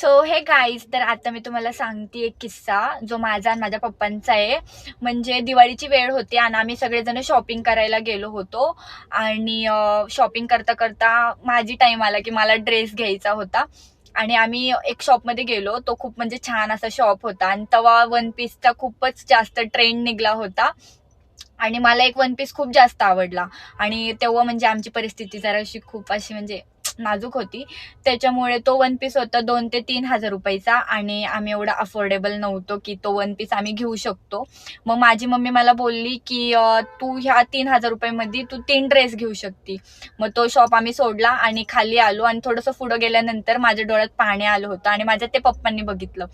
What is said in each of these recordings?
So हे guys, तर आता मी तुम्हाला सांगते एक किस्सा जो माझा आणि माझ्या पप्पांचा आहे. म्हणजे दिवाळीची वेळ होती आणि आम्ही सगळेजण शॉपिंग करायला गेलो होतो. आणि शॉपिंग करता करता माझी टाईम आला की मला ड्रेस घ्यायचा होता. आणि आम्ही एक शॉपमध्ये गेलो. तो खूप म्हणजे छान असा शॉप होता आणि तेव्हा वन पीसचा खूपच जास्त ट्रेंड निघला होता. आणि मला एक वन पीस खूप जास्त आवडला. आणि तेव्हा म्हणजे आमची परिस्थिती जराशी खूप अशी म्हणजे नाजूक होती. त्याच्यामुळे तो वन पीस होता 2 ते 3 हजार रुपयाचा आणि आम्ही एवढा अफोर्डेबल नव्हतो की तो वन पीस आम्ही घेऊ शकतो. मग माझी मम्मी मला बोलली की तू ह्या 3 हजार रुपयामध्ये तू 3 ड्रेस घेऊ शकती. मग तो शॉप आम्ही सोडला आणि खाली आलो आणि थोडंसं पुढं गेल्यानंतर माझ्या डोळ्यात पाणी आलं होतं आणि माझ्या ते पप्पांनी बघितलं.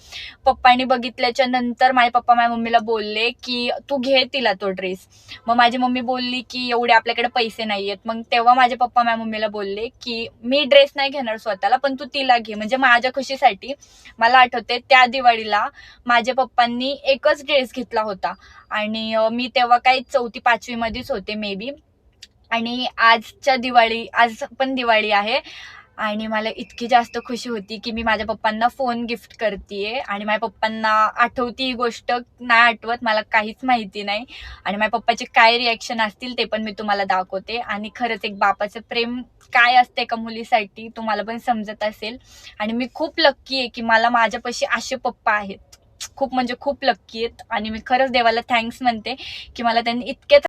पप्पांनी बघितल्याच्या नंतर माझे पप्पा माझ्या मम्मीला बोलले की तू घे तिला तो ड्रेस. मग माझी मम्मी बोलली की एवढे आपल्याकडे पैसे नाहीयेत. मग तेव्हा माझे पप्पा माझ्या मम्मीला बोलले की मी ड्रेस नाही घेणार स्वतःला, पण तू तिला घे. म्हणजे माझ्या खुशीसाठी. मला आठवते त्या दिवाळीला माझ्या पप्पांनी एकच ड्रेस घेतला होता आणि मी तेव्हा काही 4वी-5वी मध्येच होते मे बी. आणि आज पण दिवाळी आहे आणि मला इतकी जास्त खुशी होती की मी माझ्या पप्पांना फोन गिफ्ट करतेय. आणि माझ्या पप्पांना आठवती ही गोष्ट नाही आठवत, मला काहीच माहिती नाही. आणि माझ्या पप्पाचे काय रिॲक्शन असतील ते पण मी तुम्हाला दाखवते. आणि खरंच एक बापाचं प्रेम काय असते का मुलीसाठी तुम्हाला पण समजत असेल. आणि मी खूप लक्की आहे की मला माझ्यापाशी असे पप्पा आहेत. खूप म्हणजे खूप लक्की आहेत आणि मी खरंच देवाला थँक्स म्हणते की मला त्यांनी इतके